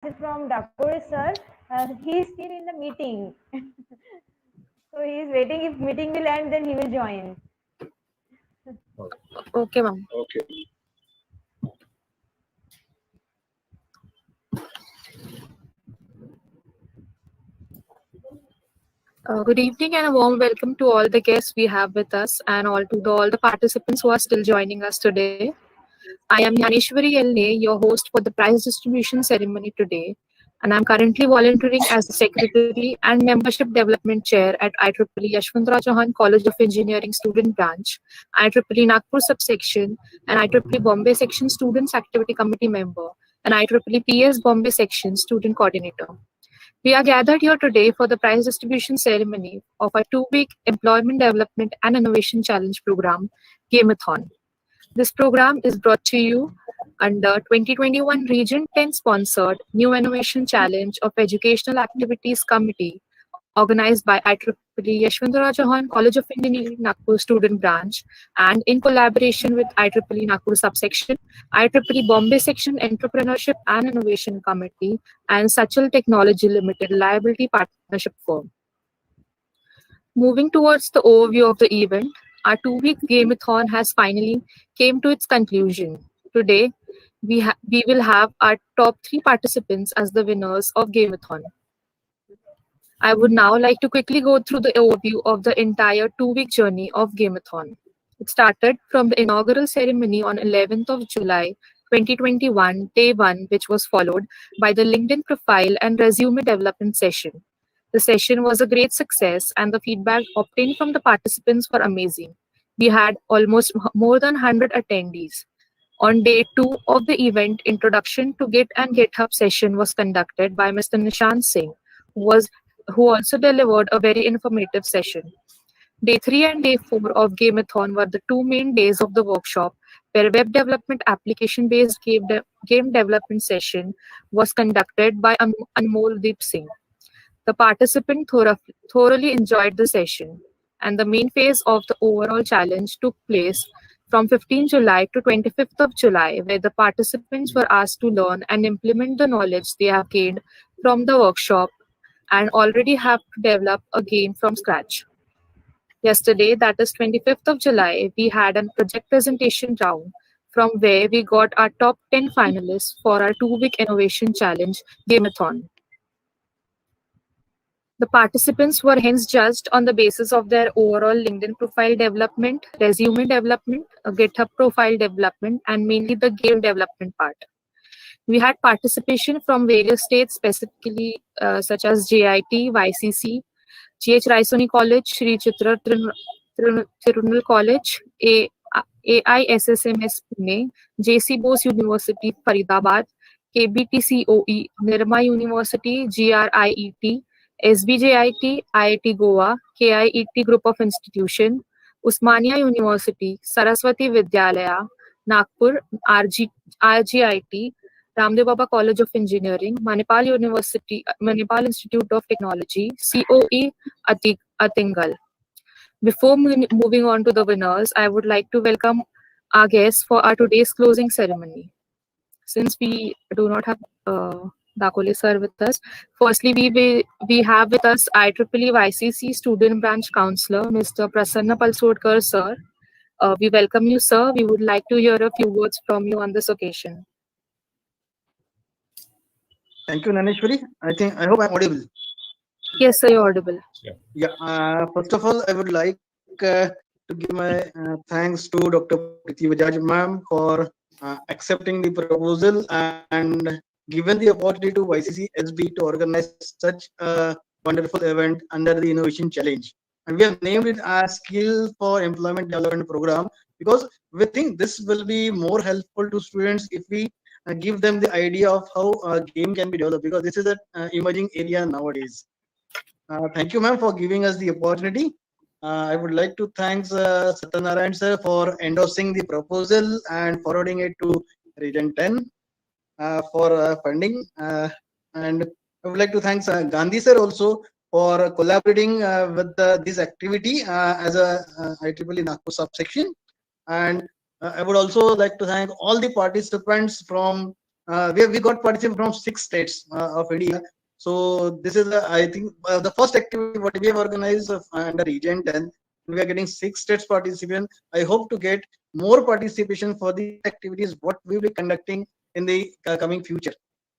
from Dakore sir. He is still in the meeting. So he is waiting. If meeting will end, then he will join. Okay, ma'am. Okay. Good evening and a warm welcome to all the guests we have with us and all the participants who are still joining us today. I am Yaneshwari Elne, your host for the prize distribution ceremony today, and I'm currently volunteering as the Secretary and Membership Development Chair at IEEE Yashwantrao Chauhan College of Engineering Student Branch, IEEE Nagpur Subsection, and IEEE Bombay Section Students Activity Committee Member, and IEEE PS Bombay Section Student Coordinator. We are gathered here today for the prize distribution ceremony of our 2-week Employment Development and Innovation Challenge program, Game-A-Thon. This program is brought to you under 2021 Region 10 sponsored New Innovation Challenge of Educational Activities Committee organized by IEEE Yashwantrao Chauhan College of Engineering Nagpur Student Branch and in collaboration with IEEE Nagpur Subsection, IEEE Bombay Section Entrepreneurship and Innovation Committee and Sachal Technology Limited Liability Partnership Firm. Moving towards the overview of the event, our 2-week Game-A-Thon has finally came to its conclusion. Today, we will have our top 3 participants as the winners of Game-A-Thon. I would now like to quickly go through the overview of the entire 2-week journey of Game-A-Thon. It started from the inaugural ceremony on 11th of July 2021, day 1, which was followed by the LinkedIn profile and resume development session. The session was a great success and the feedback obtained from the participants were amazing. We had almost more than 100 attendees. On day 2 of the event, introduction to Git and GitHub session was conducted by Mr. Nishant Singh, who also delivered a very informative session. Day 3 and day 4 of Game-A-Thon were the 2 main days of the workshop, where web development application-based game development session was conducted by Anmol Deep Singh. The participant thoroughly enjoyed the session, and the main phase of the overall challenge took place from 15 July to 25th of July, where the participants were asked to learn and implement the knowledge they have gained from the workshop and already have to develop a game from scratch. Yesterday, that is 25th of July, we had a project presentation round from where we got our top 10 finalists for our 2-week innovation challenge, Game-A-Thon. The participants were hence judged on the basis of their overall LinkedIn profile development, resume development, a GitHub profile development, and mainly the game development part. We had participation from various states, specifically such as JIT, YCC, GH Raisoni College, Sri Chitra Tirunal College, AISSMS Pune, JC Bose University, Faridabad, KBTCOE, Nirma University, GRIET, SBJIT, IIT Goa, KIET Group of Institution, Usmania University, Saraswati Vidyalaya, Nagpur, RGIT, Ramdev Baba College of Engineering, Manipal University, Manipal Institute of Technology, COE Atingal. Before moving on to the winners, I would like to welcome our guests for our today's closing ceremony. Since we do not have Dakole sir with us, firstly we have with us IEEE YCC Student Branch Counselor, Mr. Prasanna Palsodkar sir. We welcome you, sir. We would like to hear a few words from you on this occasion. Thank you, Naneshwari. I hope I'm audible. Yes, sir, you're audible. Yeah. First of all, I would like to give my thanks to Dr. Priti Bajaj ma'am for accepting the proposal and given the opportunity to YCC SB to organize such a wonderful event under the Innovation Challenge. And we have named it as Skill for Employment Development Program because we think this will be more helpful to students if we give them the idea of how a game can be developed because this is an emerging area nowadays. Thank you, ma'am, for giving us the opportunity. I would like to thank Satyanarayan sir for endorsing the proposal and forwarding it to Region 10 for funding. And I would like to thank Gandhi sir also for collaborating with this activity as a IEEE Nagpur subsection. And I would also like to thank all the participants from we got participants from 6 states of India. So this is, I think, the first activity what we have organized under Region 10. We are getting 6 states participants. I hope to get more participation for these activities what we will be conducting in the coming future.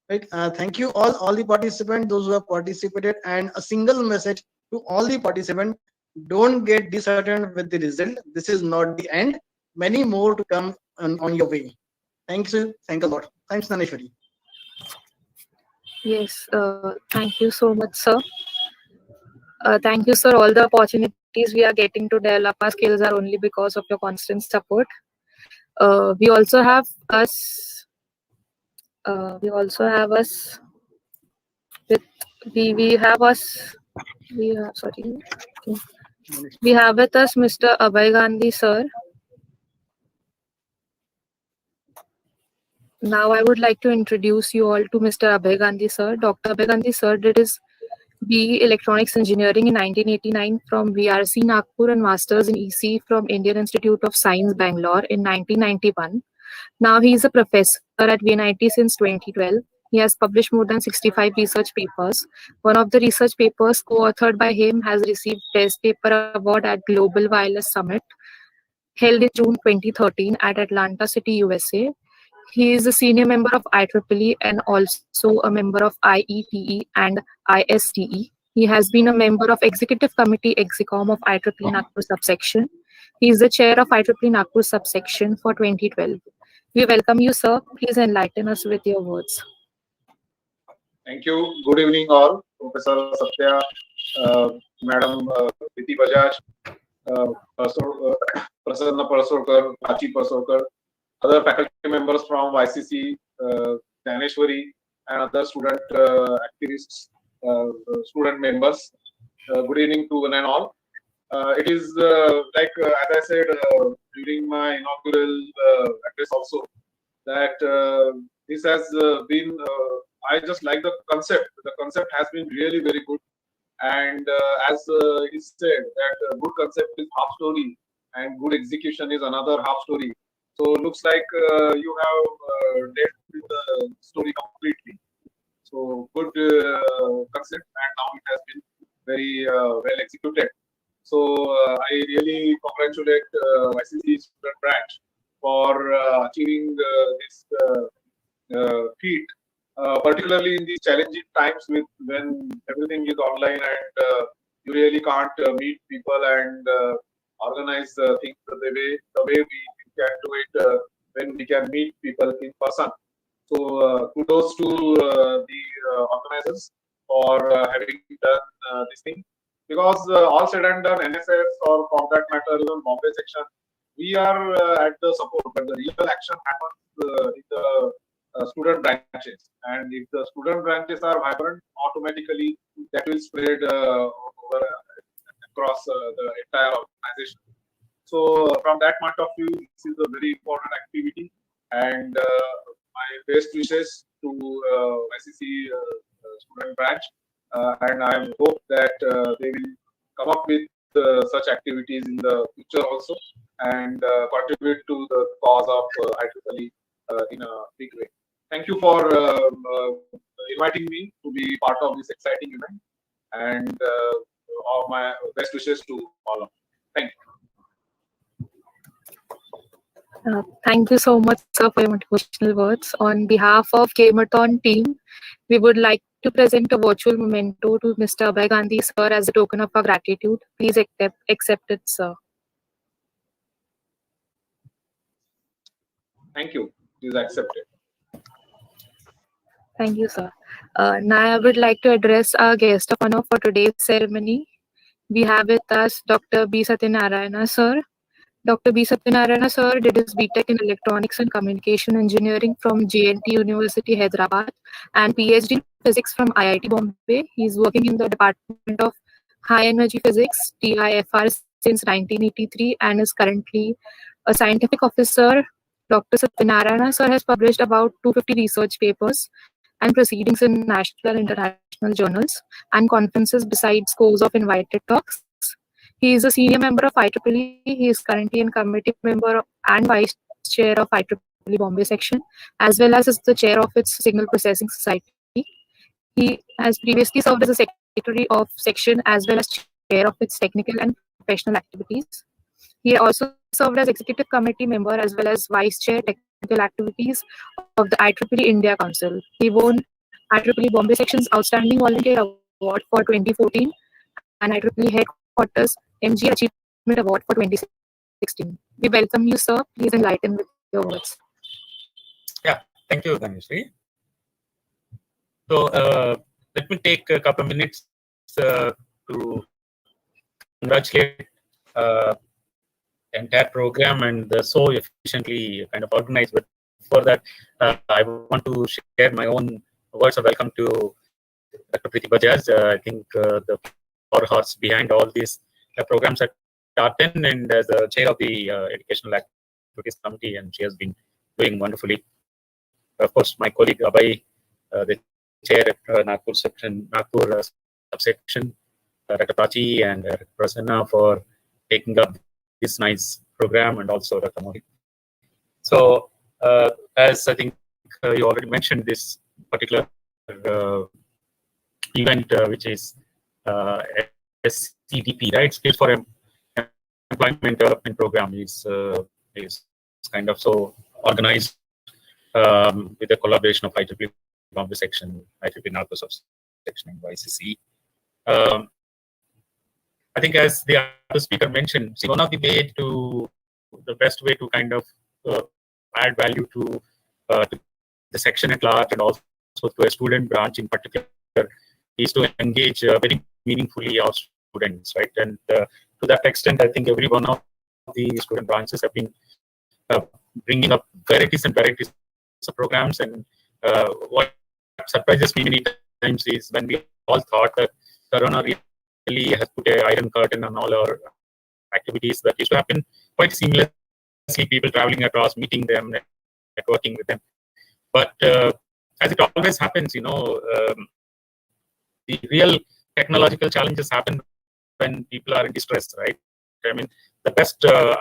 Right. Thank you all the participants, those who have participated, and a single message to all the participants: don't get disheartened with the result. This is not the end. Many more to come on your way. Thanks. Thank a lot. Thanks, Naneshwari. Yes, thank you so much, sir. Thank you, sir. All the opportunities we are getting to develop our skills are only because of your constant support. We also have us. We also have us with we have us. We have sorry. Okay. We have with us Mr. Abhay Gandhi, sir. Now I would like to introduce you all to Mr. Abhay Gandhi, sir. Dr. Abhay Gandhi, sir, did his BE Electronics Engineering in 1989 from VRC Nagpur and Masters in EC from Indian Institute of Science, Bangalore in 1991. Now he is a professor at VNIT since 2012. He has published more than 65 research papers. One of the research papers co-authored by him has received Best Paper Award at Global Wireless Summit held in June 2013 at Atlanta City, USA. He is a senior member of IEEE and also a member of IETE and ISTE. He has been a member of Executive Committee Execom of IEEE Nagpur subsection. He is the chair of IEEE Nagpur subsection for 2012. We welcome you, sir. Please enlighten us with your words. Thank you. Good evening, all. Professor Satya, Madam Priti Bajaj, Prasanna Parsorkar, Prachi Parsorkar, other faculty members from YCC, Dhaneshwari, and other student activists, student members. Good evening to one and all. It is as I said during my inaugural address also, that this has been, I just like the concept. The concept has been really very good. And as he said, that good concept is half story and good execution is another half story. So looks like you have dealt with the story completely. So good concept, and now it has been very well executed. So I really congratulate YCC student branch for achieving this feat, particularly in these challenging times with when everything is online and you really can't meet people and organize things the way we can do it when we can meet people in person. So kudos to the organizers for having done this thing, because all said and done, NSS or for that matter even Bombay section, we are at the support, but the real action happens in the student branches. And if the student branches are vibrant, automatically that will spread across the entire organization. So from that point of view, this is a very important activity, and my best wishes to YCC student branch, and I hope that they will come up with such activities in the future also, and contribute to the cause of IEEE in a big way. Thank you for inviting me to be part of this exciting event, and all my best wishes to all of you. Thank you. Thank you so much, sir, for your motivational words. On behalf of Game-A-Thon team, we would like to present a virtual memento to Mr. Abhay Gandhi, sir, as a token of our gratitude. Please accept it, sir. Thank you. Please accept it. Thank you, sir. Now I would like to address our guest of honor for today's ceremony. We have with us Dr. B. Satyanarayana, sir. Dr. B. Satyanarayana, sir, did his BTech in Electronics and Communication Engineering from JNT University, Hyderabad, and PhD in Physics from IIT Bombay. He is working in the Department of High Energy Physics, TIFR, since 1983 and is currently a scientific officer. Dr. Satyanarayana, sir, has published about 250 research papers and proceedings in national and international journals and conferences besides scores of invited talks. He is a senior member of IEEE. He is currently a committee member and vice chair of IEEE Bombay section, as well as the chair of its Signal Processing Society. He has previously served as a secretary of section as well as chair of its technical and professional activities. He also served as executive committee member as well as vice chair technical activities of the IEEE India Council. He won IEEE Bombay section's Outstanding Volunteer Award for 2014 and IEEE Headquarters MG Achievement Award for 2016. We welcome you, sir. Please enlighten with your words. Yeah, thank you, Dhanishri. So let me take a couple of minutes to congratulate the entire program and so efficiently kind of organized. But before that, I want to share my own words of welcome to Dr. Preeti Bajaj. I think the powerhouse behind all these programs at Tartan and as the chair of the Educational Activities Committee, and she has been doing wonderfully. Of course, my colleague Abhay, the chair at Nagpur section, Nagpur subsection, Dr. Prachi and Prasanna for taking up this nice program, and also Dr. Modi. So, as I think you already mentioned, this particular event, which is SCDP, right? Skills for Employment Development Program, is kind of so organized with the collaboration of IEEE Bombay section, IEEE Nagpur subsection, and YCC. I think, as the other speaker mentioned, see, one of the best way to kind of add value to the section at large and also to a student branch in particular is to engage very meaningfully our students, right? And to that extent, I think every one of the student branches have been bringing up varieties and varieties of programs. And what surprises me many times is when we all thought that Corona really has put an iron curtain on all our activities that used to happen quite seamlessly, people traveling across, meeting them, networking with them. But as it always happens, the real technological challenges happen when people are in distress, right? I mean, I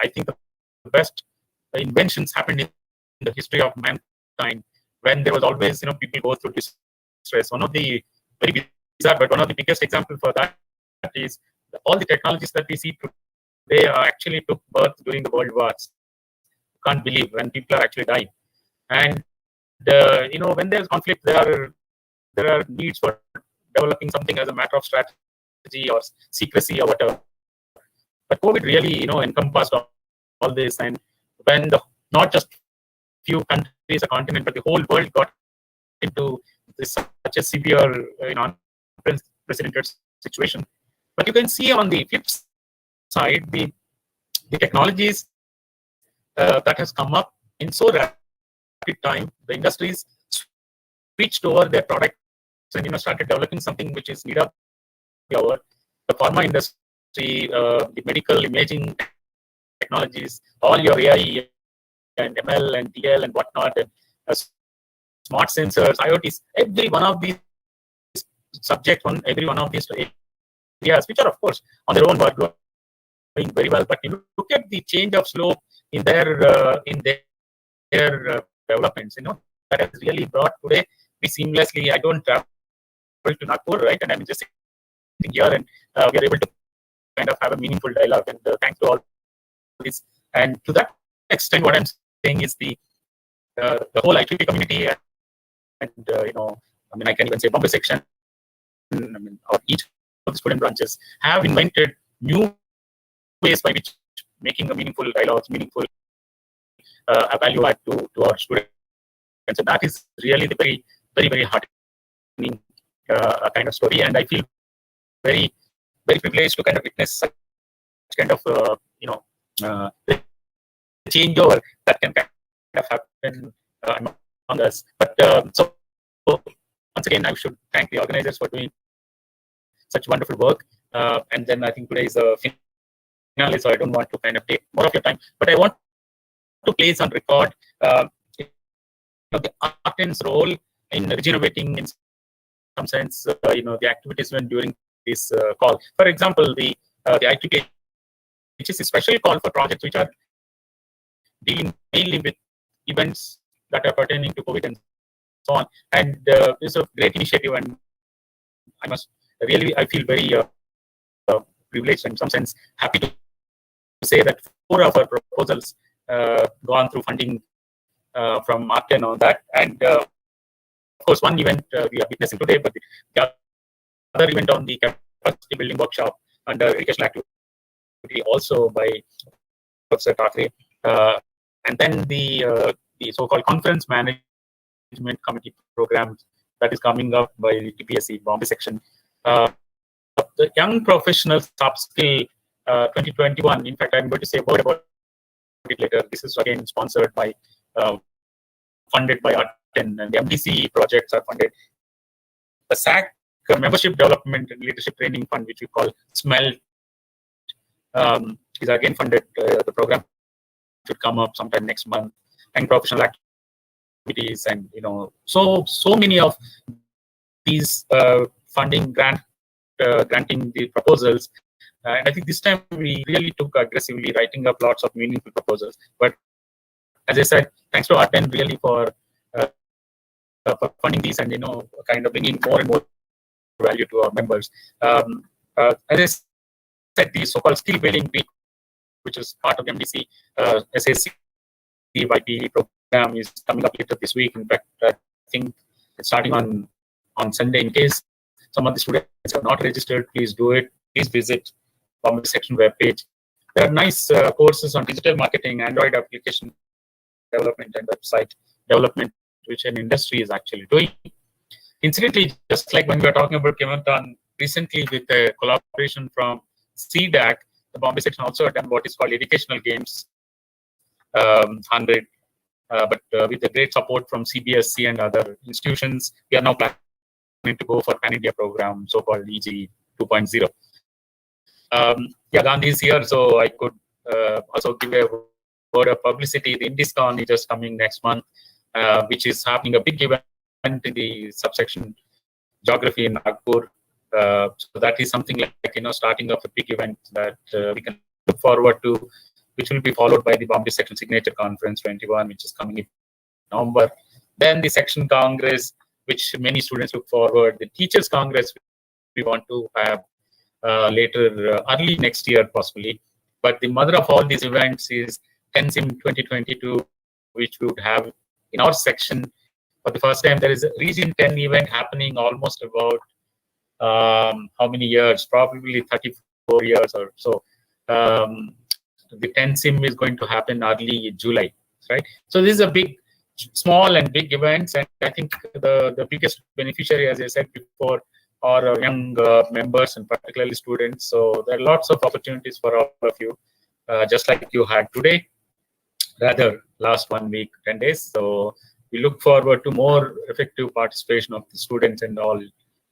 think the best inventions happened in the history of mankind when there was always, people go through distress. One of the very bizarre, but one of the biggest example for that is all the technologies that we see today actually took birth during the world wars. Can't believe when people are actually dying. And when there's conflict, there are needs for developing something as a matter of strategy or secrecy or whatever. But COVID really, encompassed all this, and when not just few countries, a continent, but the whole world got into such a severe, unprecedented situation. But you can see on the flip side, the technologies that has come up in so rapid time, the industries switched over their products and started developing something which is needed. The pharma industry, the medical imaging technologies, all your AI and ML and DL and whatnot, and smart sensors, IoTs, every one of these subjects, every one of these areas, which are of course on their own were doing very well. But you look at the change of slope in their developments, that has really brought today we seamlessly. I don't travel to Nagpur, right, and I'm just sitting here, and we are able to kind of have a meaningful dialogue. And thanks to all this, and to that extent, what I'm saying is the whole IEEE community, and I can even say Bombay section, or each of the student branches have invented new ways by which making a meaningful dialogues, meaningful value add to our students. And so that is really the very, very, very heartening kind of story. And I feel very, very privileged to kind of witness such kind of, the changeover that can kind of happen among us. But so once again, I should thank the organizers for doing such wonderful work. And then I think today is a finale, so I don't want to kind of take more of your time, but I want to place on record the Artan's role in regenerating, in some sense, the activities when during this call. For example, the IEEE, which is a special call for projects which are dealing mainly with events that are pertaining to COVID and so on. And it's a great initiative, and I feel very privileged and in some sense happy to say that 4 of our proposals gone through funding from Arten on that. And of course, one event we are witnessing today, but the other event on the capacity building workshop under educational activity also by Professor Thackeray. And then the so-called conference management committee program that is coming up by the TPSC Bombay section. The young professionals upskill 2021. In fact, I'm going to say a word about it later. This is again sponsored by, funded by Arten, and the MDC projects are funded. The SAC Membership Development and Leadership Training Fund, which we call SMEL, is again funded. The program should come up sometime next month. And professional activities, and so many of these funding granting the proposals. And I think this time we really took aggressively writing up lots of meaningful proposals. But as I said, thanks to Arten really for funding these and kind of bringing more and more value to our members. As I said, the so-called skill building week, which is part of MDC SAC YP program, is coming up later this week. In fact, I think it's starting on Sunday. In case some of the students are not registered, please do it. Please visit Bombay section webpage. There are nice courses on digital marketing, Android application development, and website development, which an industry is actually doing. Incidentally, just like when we were talking about Game-A-Thon recently, with a collaboration from CDAC, the Bombay section also had done what is called Educational Games 100, but with the great support from CBSC and other institutions, we are now planning to go for Pan-India program, so-called EG 2.0. Gandhi is here, so I could also give a word of publicity. The Indie-Con is just coming next month, which is happening, a big event in the subsection geography in Nagpur. So that is something like starting off a big event that we can look forward to, which will be followed by the Bombay Section Signature Conference 21, which is coming in November. Then the Section Congress, which many students look forward. The Teachers Congress we want to have later, early next year possibly. But the mother of all these events is TenSim 2022, which we would have in our section. For the first time, there is a Region 10 event happening almost about how many years? Probably 34 years or so. The TenSim is going to happen early July, right? So this is a big, small and big events, and I think the biggest beneficiary, as I said before, are our young members and particularly students. So there are lots of opportunities for all of you, just like you had today, rather last 1 week, 10 days. So we look forward to more effective participation of the students and all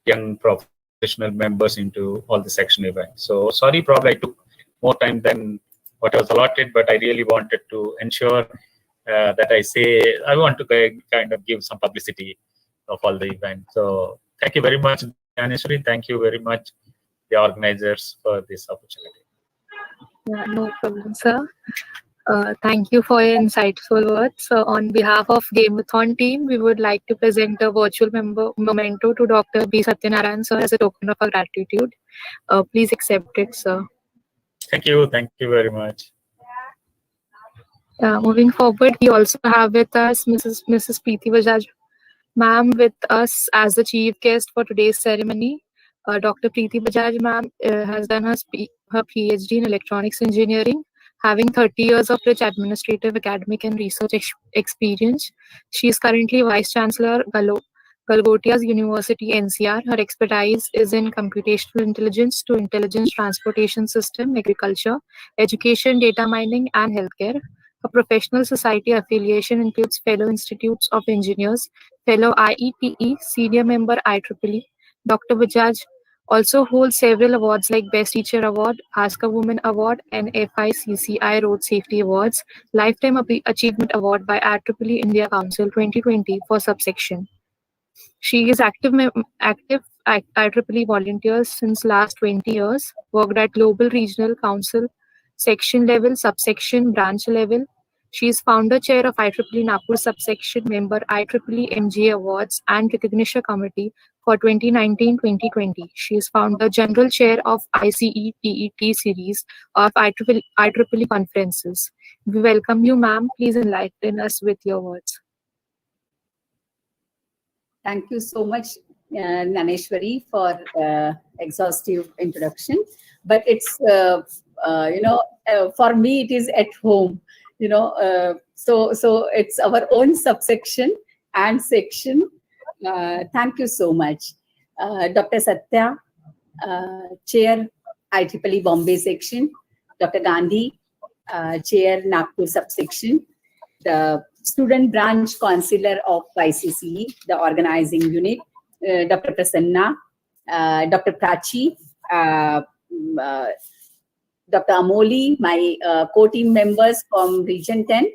young professional members into all the section events. So sorry, probably I took more time than what was allotted, but I really wanted to ensure that I want to kind of give some publicity of all the events. So thank you very much, Dhaneshwari. Thank you very much, the organizers, for this opportunity. Yeah, no problem, sir. Thank you for your insightful words. So on behalf of Game-A-Thon team, we would like to present a virtual memento to Dr. B. Satyanarayan, sir, as a token of our gratitude. Please accept it, sir. Thank you. Thank you very much. Moving forward, we also have with us Mrs. Preeti Bajaj, ma'am, with us as the chief guest for today's ceremony. Dr. Preeti Bajaj, ma'am, has done her PhD in electronics engineering, having 30 years of rich administrative, academic, and research experience. She is currently Vice Chancellor, Galgotia's University, NCR. Her expertise is in computational intelligence to intelligence transportation system, agriculture, education, data mining, and healthcare. Her professional society affiliation includes Fellow Institutes of Engineers, Fellow IEPE, Senior Member IEEE. Dr. Bajaj also holds several awards like Best Teacher Award, Ask a Woman Award, and FICCI Road Safety Awards, Lifetime Achievement Award by IEEE India Council 2020 for subsection. She is active IEEE volunteer since last 20 years, worked at global regional council, section level, subsection, branch level, She is founder chair of IEEE Nagpur subsection, member IEEE MGA Awards and Recognition Committee for 2019-2020. She is founder general chair of ICE TET series of IEEE conferences. We welcome you, ma'am. Please enlighten us with your words. Thank you so much, Naneshwari, for exhaustive introduction. But it's, for me, it is at home, so it's our own subsection and section. Thank you so much. Dr. Satya, Chair, IEEE Bombay section. Dr. Gandhi, Chair, Nagpur subsection. The Student Branch Counselor of YCCE, the organizing unit, Dr. Prasanna, Dr. Prachi, Dr. Amoli, my co-team members from Region 10,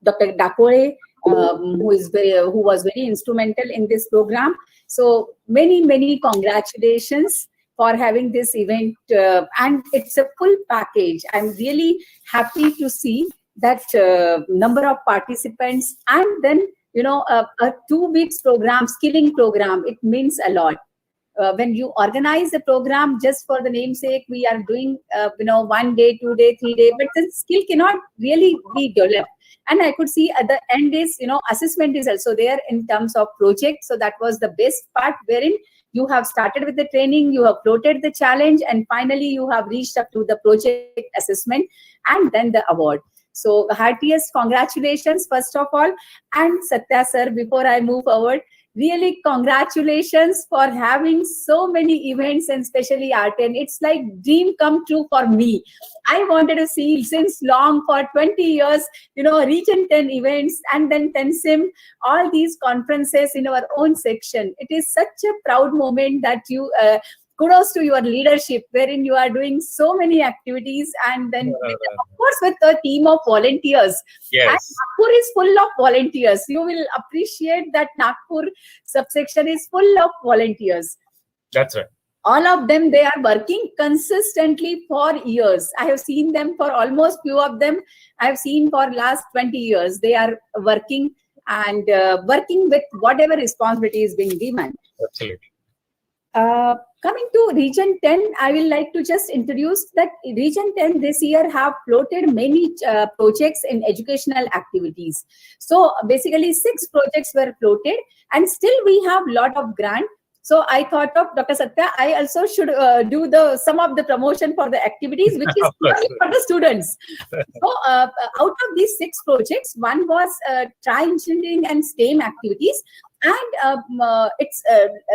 Dr. Dakore, who was very instrumental in this program. So many congratulations for having this event, and it's a full package. I'm really happy to see that number of participants, and then a 2 weeks program, skilling program. It means a lot. When you organize a program just for the namesake, we are doing 1 day, 2 day, 3 day, but the skill cannot really be developed. And I could see at the end is assessment is also there in terms of project. So that was the best part, wherein you have started with the training, you have floated the challenge, and finally you have reached up to the project assessment and then the award. So heartiest congratulations, first of all. And Satya sir, before I move forward, really congratulations for having so many events, and especially R10. It's like dream come true for me. I wanted to see since long, for 20 years, Region 10 events, and then TENSIM, all these conferences in our own section. It is such a proud moment that you kudos to your leadership, wherein you are doing so many activities, and then of course with a team of volunteers. Yes. And Nagpur is full of volunteers. You will appreciate that Nagpur subsection is full of volunteers. That's right. All of them, they are working consistently for years. I have seen them for almost few of them. I have seen for last 20 years. They are working and working with whatever responsibility is being given. Absolutely. Coming to Region 10, I will like to just introduce that Region 10 this year have floated many projects in educational activities. So basically 6 projects were floated, and still we have lot of grant. So I thought of Dr. Satya, I also should do some of the promotion for the activities, which is for the students. So out of these 6 projects, one was tri-engineering and STEM activities. And it's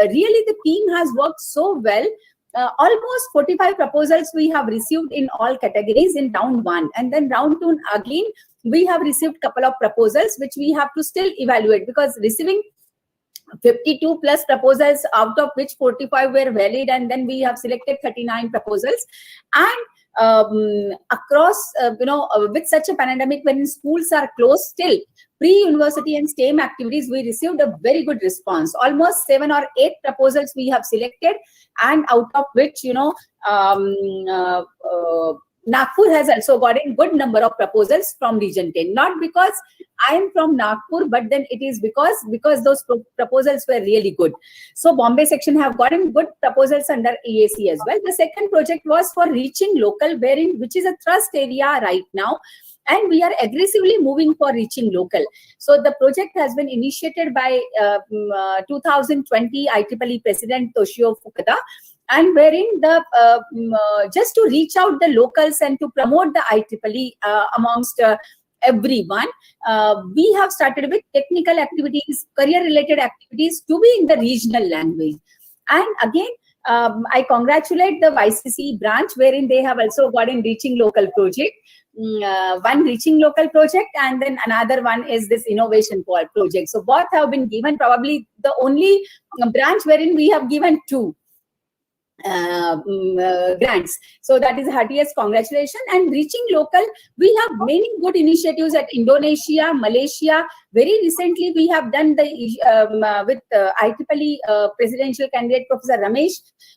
really the team has worked so well. Almost 45 proposals we have received in all categories in round 1. And then round 2 again, we have received couple of proposals which we have to still evaluate, because receiving 52 plus proposals, out of which 45 were valid, and then we have selected 39 proposals. And across, with such a pandemic, when schools are closed, still pre-university and STEM activities, we received a very good response. Almost 7 or 8 proposals we have selected, and out of which, Nagpur has also gotten good number of proposals from Region 10. Not because I am from Nagpur, but then it is because those proposals were really good. So Bombay section have gotten good proposals under EAC as well. The second project was for reaching local, which is a thrust area right now. And we are aggressively moving for reaching local. So the project has been initiated by 2020 IEEE President Toshio Fukuda, and wherein the just to reach out the locals and to promote the IEEE amongst everyone, we have started with technical activities, career-related activities to be in the regional language. And again, I congratulate the YCC branch, wherein they have also got in reaching local project. One reaching local project, and then another one is this innovation project. So both have been given, probably the only branch wherein we have given 2 grants. So that is heartiest congratulations. And reaching local, we have many good initiatives at Indonesia, Malaysia, Very recently, we have done the with IEEE presidential candidate Professor Ramesh.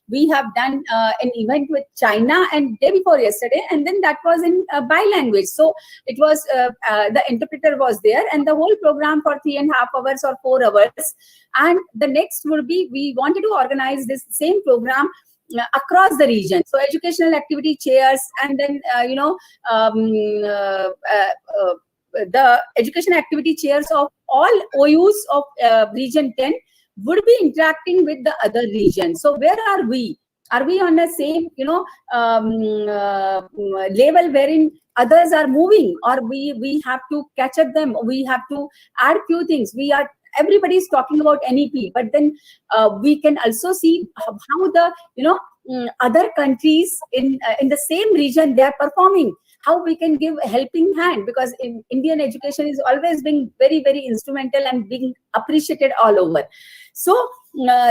We have done an event with China and day before yesterday, and then that was in bi-language. So it was the interpreter was there, and the whole program for 3.5 hours or 4 hours. And the next would be, we wanted to organize this same program across the region. So educational activity chairs, and then the education activity chairs of all OUs of region 10 would be interacting with the other regions. So where are we? Are we on the same level wherein others are moving, or we have to catch up them? We have to add few things. Everybody is talking about NEP, but then we can also see how the other countries in the same region, they are performing. How we can give a helping hand, because in Indian education is always being very, very instrumental and being appreciated all over. So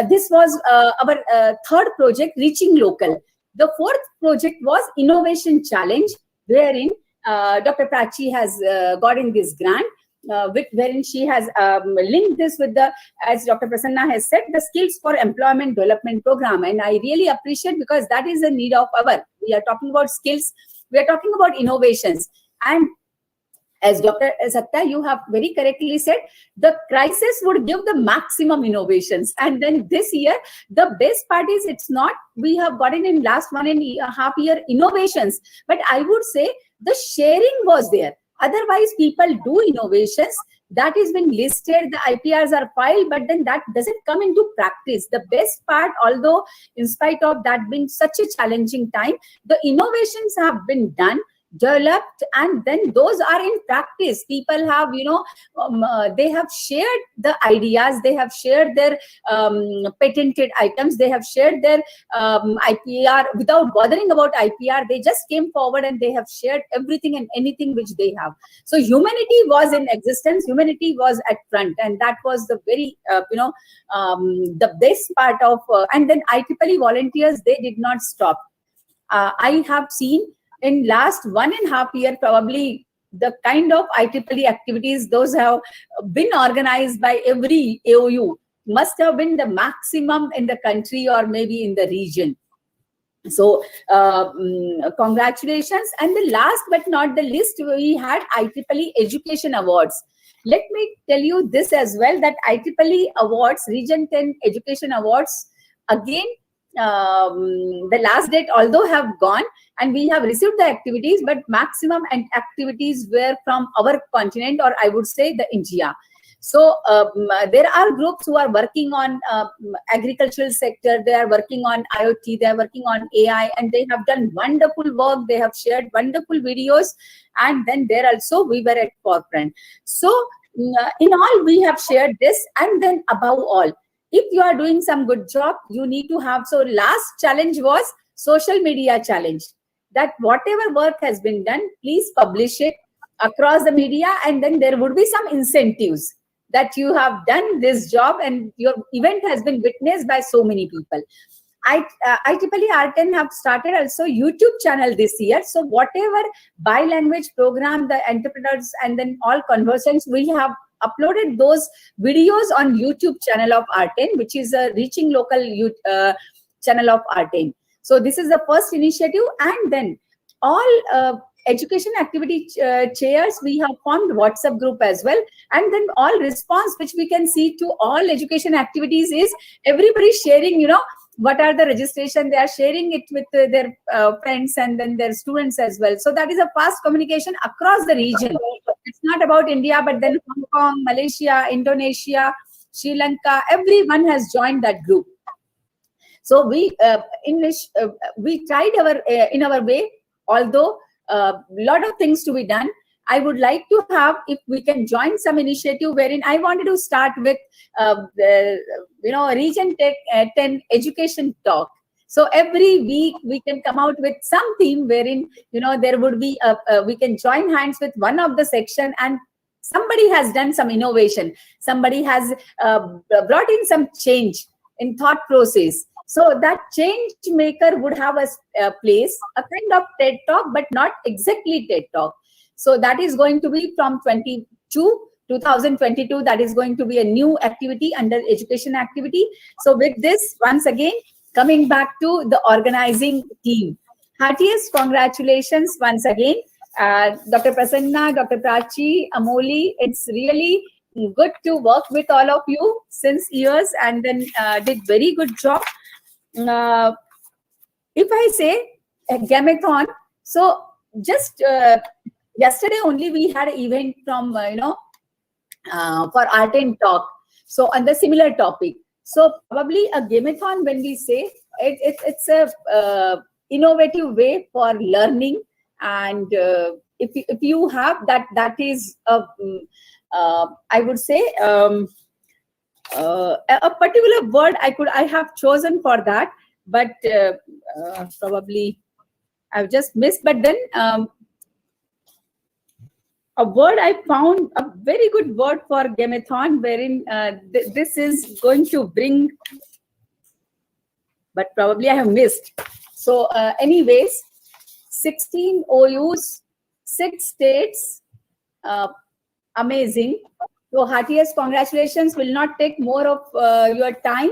this was our third project, Reaching Local. The fourth project was Innovation Challenge, wherein Dr. Prachi has gotten this grant, wherein she has linked this with the, as Dr. Prasanna has said, the Skills for Employment Development Program. And I really appreciate, because that is the need of we are talking about skills, we are talking about innovations. And as Dr. Satya, you have very correctly said, the crisis would give the maximum innovations. And then this year, the best part is, it's not, we have gotten in last 1.5 year innovations, but I would say the sharing was there. Otherwise, people do innovations, that is been listed, the IPRs are filed, but then that doesn't come into practice. The best part, although in spite of that being such a challenging time, the innovations have been done, developed, and then those are in practice. People have, they have shared the ideas, they have shared their patented items, they have shared their IPR without bothering about IPR. They just came forward and they have shared everything and anything which they have. So humanity was in existence, humanity was at front, and that was the very, the best part of, and then IEEE volunteers, they did not stop. I have seen in last 1.5 year, probably the kind of IEEE activities those have been organized by every AOU must have been the maximum in the country or maybe in the region. So congratulations. And the last but not the least, we had IEEE Education Awards. Let me tell you this as well, that IEEE Awards, Region 10 Education Awards, again, the last date although have gone, and we have received the activities, but maximum activities were from our continent, or I would say the India. So there are groups who are working on agricultural sector, they are working on IoT, they are working on AI, and they have done wonderful work, they have shared wonderful videos, and then there also we were at forefront. So in all, we have shared this, and then above all, if you are doing some good job, you need to have, so last challenge was social media challenge, that whatever work has been done, please publish it across the media, and then there would be some incentives that you have done this job and your event has been witnessed by so many people. IEEE R10 have started also YouTube channel this year. So whatever bi-language program, the entrepreneurs and then all conversations, we have uploaded those videos on YouTube channel of R10, which is a Reaching Local channel of R10. So this is the first initiative, and then all education activity chairs, we have formed WhatsApp group as well, and then all response which we can see to all education activities is everybody sharing, what are the registration, they are sharing it with their friends and then their students as well. So that is a fast communication across the region. It's not about India, but then Hong Kong, Malaysia, Indonesia, Sri Lanka, everyone has joined that group. So we we tried in our way, although a lot of things to be done. I would like to have, if we can join some initiative wherein I wanted to start with, Region 10 education talk. So every week we can come out with some theme wherein, there would be, we can join hands with one of the section, and somebody has done some innovation. Somebody has brought in some change in thought process. So that change maker would have a place, a kind of TED talk, but not exactly TED talk. So that is going to be from 22 2022, that is going to be a new activity under education activity. So with this, once again, coming back to the organizing team, heartiest congratulations once again. Dr. Prasanna, Dr. Prachi, Amoli, it's really good to work with all of you since years, and then did very good job. If I say Game-A-Thon, so just yesterday only we had an event from, for art and talk. So on the similar topic. So probably a Game-A-Thon, when we say it's a innovative way for learning, and if you have that is I would say a particular word I have chosen for that, but probably I've just missed. But then a word I found, a very good word for Game-A-Thon, wherein this is going to bring, but probably I have missed. So anyways, 16 OUs, 6 states, amazing. So heartiest congratulations. Will not take more of your time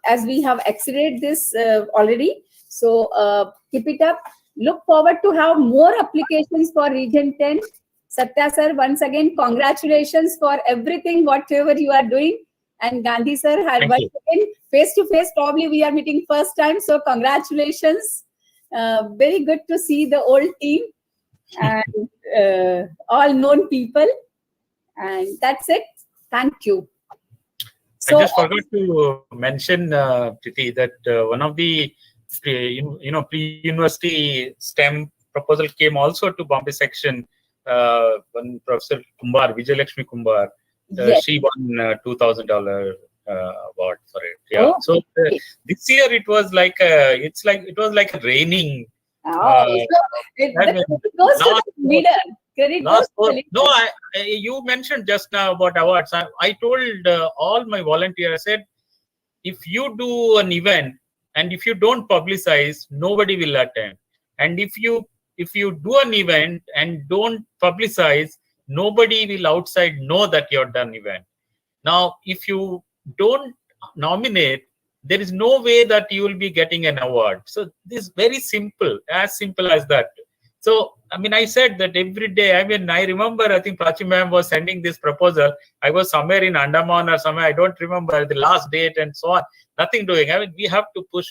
as we have exceeded this already. So keep it up. Look forward to have more applications for Region 10. Satya sir, once again, congratulations for everything, whatever you are doing. And Gandhi sir, had once again, face to face, probably we are meeting first time. So congratulations. Very good to see the old team and all known people. And that's it. Thank you. So, I just forgot to mention, Priti, that one of the pre-university STEM proposal came also to Bombay section. One Professor Kumbar, Vijayalakshmi Kumbar, yes. She won $2,000 award for it. Yeah. Oh, so this year it was like it was like a raining. Oh, so it goes to the leader. No, you mentioned just now about awards. I told all my volunteers, I said, if you do an event and if you don't publicize, nobody will attend. And if you do an event and don't publicize, nobody will outside know that you're done event. Now, if you don't nominate, there is no way that you will be getting an award. So this is very simple, as simple as that. So, I mean, I said that every day. I mean, I remember, I think Prachi ma'am was sending this proposal. I was somewhere in Andaman or somewhere. I don't remember the last date and so on. Nothing doing. I mean, we have to push.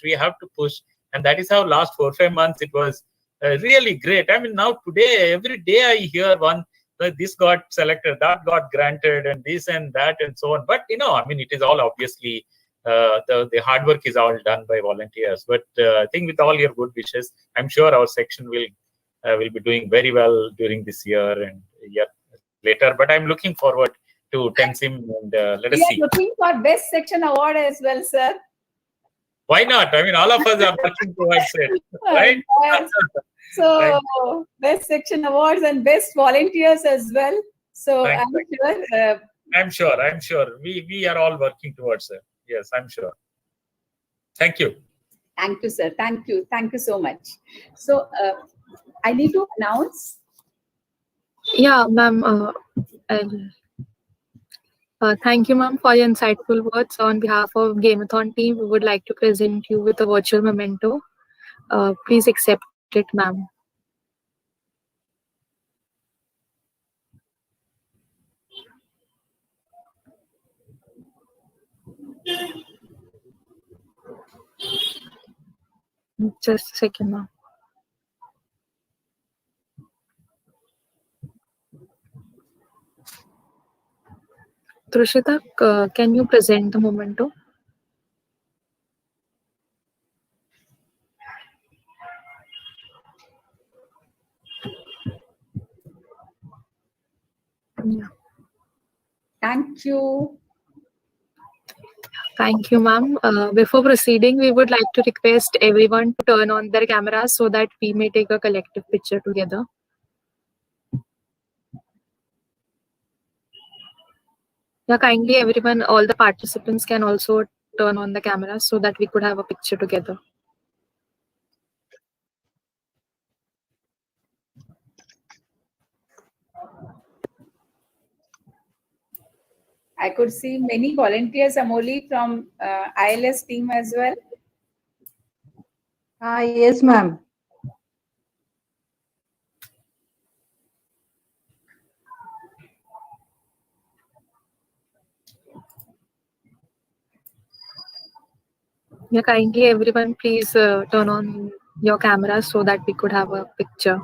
And that is how last 4 or 5 months it was really great. I mean, now today, every day I hear one, this got selected, that got granted, and this and that and so on. But, I mean, it is all obviously, the hard work is all done by volunteers. But I think with all your good wishes, I'm sure our section will be doing very well during this year and year later. But I'm looking forward to Tensim, and let us see. We are looking for Best Section Award as well, sir. Why not? I mean, all of us are working towards it, right? So, Best Section Awards and Best Volunteers as well. So, I'm sure. We are all working towards it. Yes, I'm sure. Thank you. Thank you, sir. Thank you. Thank you so much. So, I need to announce. Yeah, ma'am. Thank you, ma'am, for your insightful words. On behalf of Game-A-Thon team, we would like to present you with a virtual memento. Please accept it, ma'am. Just a second, ma'am. Trishita, can you present the memento? Yeah. Thank you. Thank you, ma'am. Before proceeding, we would like to request everyone to turn on their cameras so that we may take a collective picture together. Yeah, kindly everyone, all the participants can also turn on the cameras so that we could have a picture together. I could see many volunteers, Amoli, from ILS team as well. Yes, ma'am. Yeah, kindly everyone, please turn on your camera so that we could have a picture.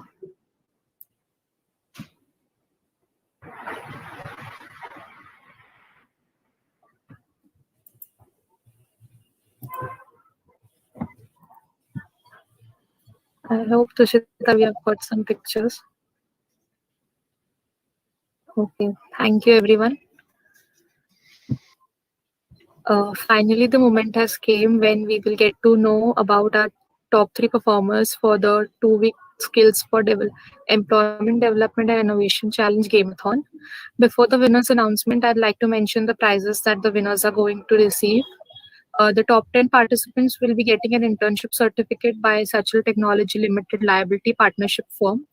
I hope, Tushita, we have got some pictures. Okay, thank you everyone. Finally, the moment has came when we will get to know about our top 3 performers for the 2-week Skills for Employment Development and Innovation Challenge Game-A-Thon. Before the winners announcement, I'd like to mention the prizes that the winners are going to receive. The top 10 participants will be getting an internship certificate by Sachal Technology Limited Liability Partnership Firm.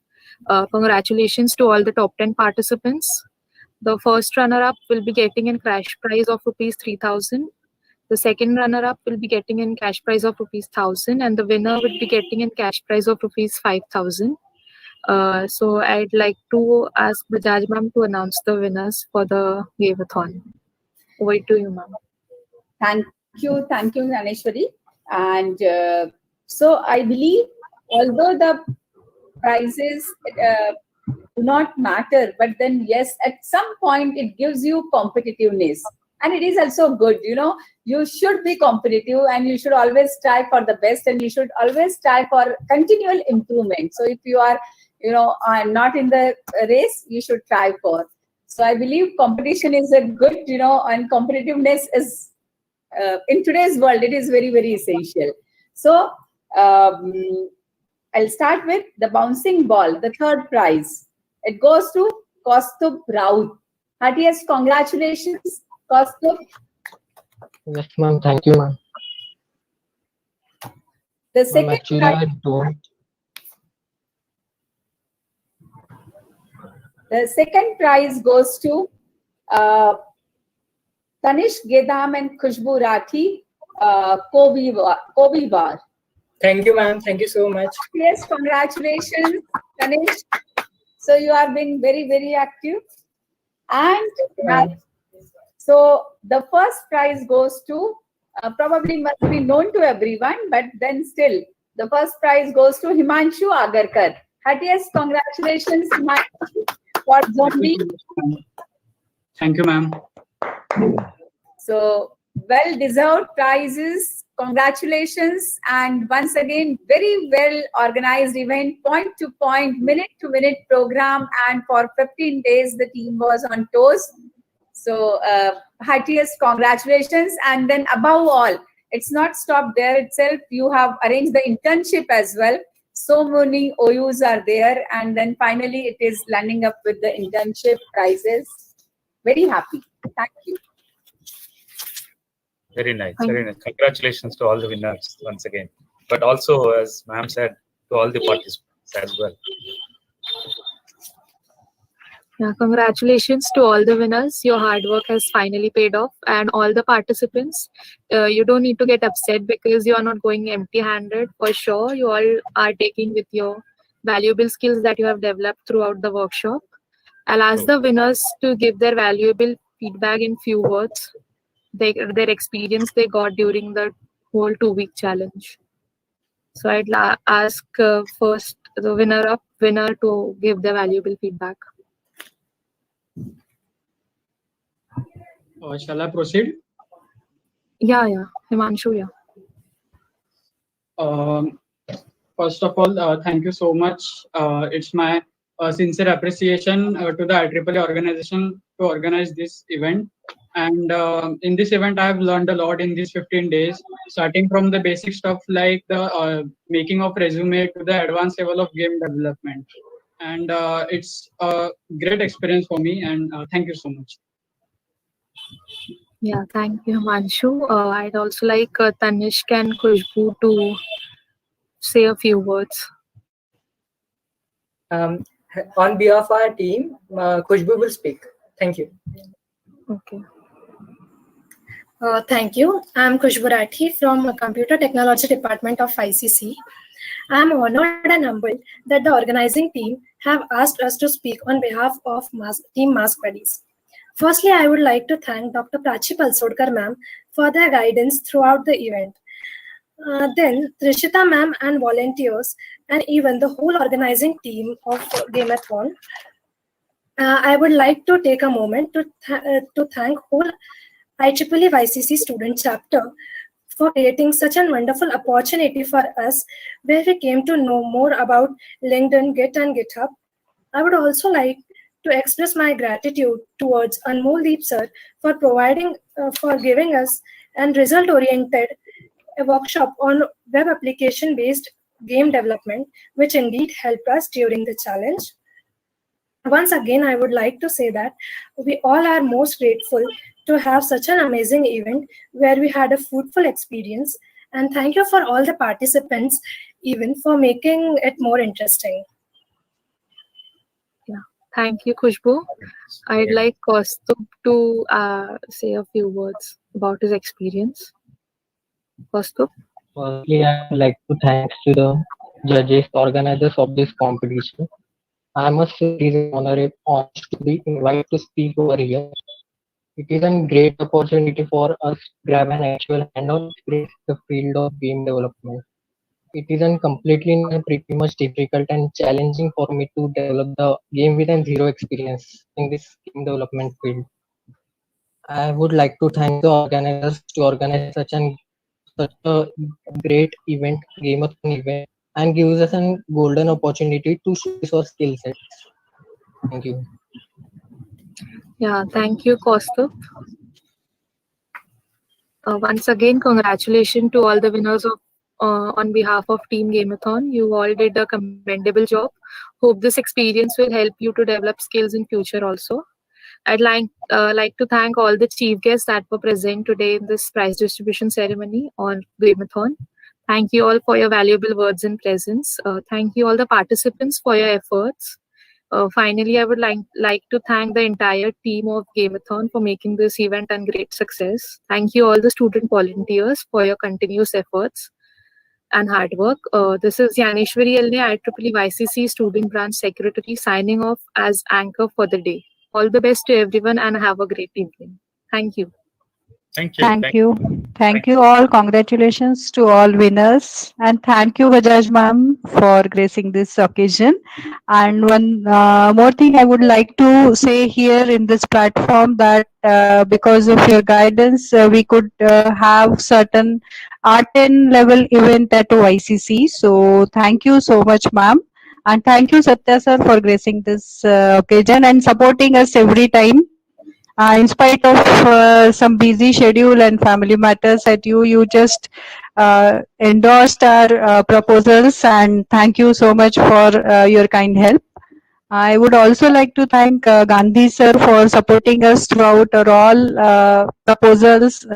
Congratulations to all the top 10 participants. The first runner-up will be getting a cash prize of rupees 3,000. The second runner-up will be getting a cash prize of rupees 1,000, and the winner will be getting a cash prize of rupees 5,000. So I'd like to ask Bajaj ma'am to announce the winners for the Game-A-Thon. Over to you, ma'am. Thank you, Naneshwari. And so I believe, although the prizes do not matter, but then yes, at some point it gives you competitiveness, and it is also good. You should be competitive, and you should always strive for the best, and you should always strive for continual improvement. So if you are, not in the race, you should try for. So I believe competition is a good, and competitiveness is in today's world, it is very, very essential. So I'll start with the bouncing ball, the third prize. It goes to Kaustubh Raut. Heartiest congratulations, Kaustubh. Yes, ma'am. Thank you, ma'am. The Ma'am, second actually, prize, I don't. the second prize goes to Tanish Gedam and Khushbu Rathi, Kobi Bar. Thank you, ma'am. Thank you so much. Yes, congratulations, Tanish. So you are being very, very active. And so the first prize goes to, probably must be known to everyone, but then still, the first prize goes to Himanshu Agarkar. Heartiest congratulations, Himanshu, for Zone B. Thank you, ma'am. So well-deserved prizes. Congratulations. And once again, very well organized event, point to point, minute to minute program. And for 15 days, the team was on toes. So heartiest congratulations. And then above all, it's not stopped there itself. You have arranged the internship as well. So many OUs are there. And then finally, it is landing up with the internship prizes. Very happy. Thank you. Very nice, very nice. Congratulations to all the winners once again. But also, as ma'am said, to all the participants as well. Yeah, congratulations to all the winners. Your hard work has finally paid off, and all the participants. You don't need to get upset because you are not going empty-handed. For sure, you all are taking with your valuable skills that you have developed throughout the workshop. I'll ask the winners to give their valuable feedback in few words. Their experience they got during the whole 2-week challenge. So I'd ask first the winner to give their valuable feedback. Shall I proceed? Yeah, Himanshu, yeah. First of all, thank you so much. It's my sincere appreciation to the IEEE organization to organize this event. And in this event, I have learned a lot in these 15 days, starting from the basic stuff like the making of resume to the advanced level of game development. And it's a great experience for me. And thank you so much. Yeah, thank you, Himanshu. I'd also like Tanishk and Khushbu to say a few words. On behalf of our team, Khushbu will speak. Thank you. Okay. Thank you. I'm Khushbu Rathi from Computer Technology Department of ICC. I'm honored and humbled that the organizing team have asked us to speak on behalf of Team Mask Buddies. Firstly, I would like to thank Dr. Prachi Palsodkar ma'am for their guidance throughout the event. Then Trishita ma'am and volunteers and even the whole organizing team of Game-A-Thon. I would like to take a moment to thank whole IEEE YCC student chapter for creating such a wonderful opportunity for us where we came to know more about LinkedIn, Git and GitHub. I would also like to express my gratitude towards Anmol Deep sir for for giving us a result-oriented workshop on web application-based game development, which indeed helped us during the challenge. Once again, I would like to say that we all are most grateful to have such an amazing event where we had a fruitful experience. And thank you for all the participants, even for making it more interesting. Yeah. Thank you, Khushbu. I'd like Kaustubh to say a few words about his experience. Kaustubh? Firstly, I would like to thanks to the judges, organizers of this competition. I must say it is an honor to be invited to speak over here. It is a great opportunity for us to grab an actual hand-on experience in the field of game development. It is a completely and pretty much difficult and challenging for me to develop the game with a zero experience in this game development field. I would like to thank the organizers to organize such a great event, Game-A-Thon event, and gives us a golden opportunity to showcase our skill sets. Thank you. Yeah, thank you, Kaustubh. Once again, congratulations to all the winners of on behalf of Team Game-A-Thon. You all did a commendable job. Hope this experience will help you to develop skills in future also. I'd like to thank all the chief guests that were present today in this prize distribution ceremony on Game-A-Thon. Thank you all for your valuable words and presence. Thank you all the participants for your efforts. Finally, I would like to thank the entire team of Game-A-Thon for making this event a great success. Thank you all the student volunteers for your continuous efforts and hard work. This is Yaneshwari Elne, IEEE YCC Student Branch Secretary, signing off as anchor for the day. All the best to everyone and have a great evening. Thank you. Thank you. Thank you. Thank you all. Congratulations to all winners. And thank you, Bajaj ma'am, for gracing this occasion. And one more thing I would like to say here in this platform that because of your guidance, we could have certain R10 level event at YCC. So thank you so much, ma'am. And thank you, Satya sir, for gracing this occasion and supporting us every time. In spite of some busy schedule and family matters at you just endorsed our proposals, and thank you so much for your kind help. I would also like to thank Gandhi sir for supporting us throughout all proposals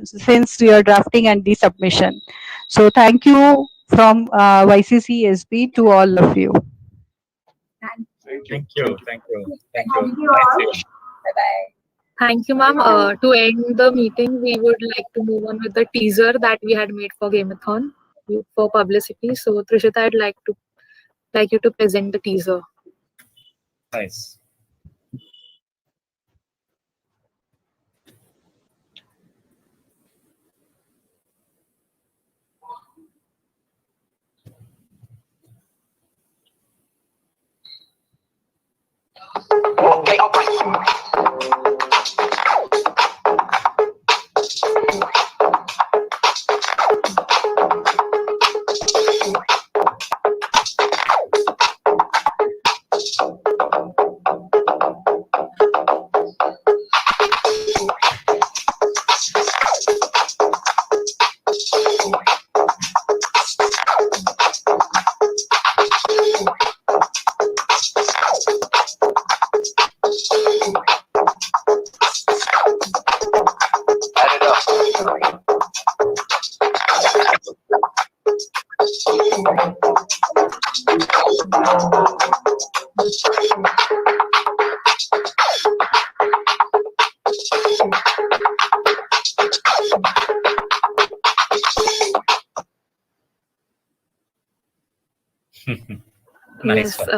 since your drafting and the submission. So thank you from YCC SB to all of you. Thank you. Thank you all. Bye-bye. Thank you, ma'am. To end the meeting, we would like to move on with the teaser that we had made for Game-A-Thon for publicity. So, Trishita, I'd like you to present the teaser. Nice. Okay, all right. Nice Yes, one.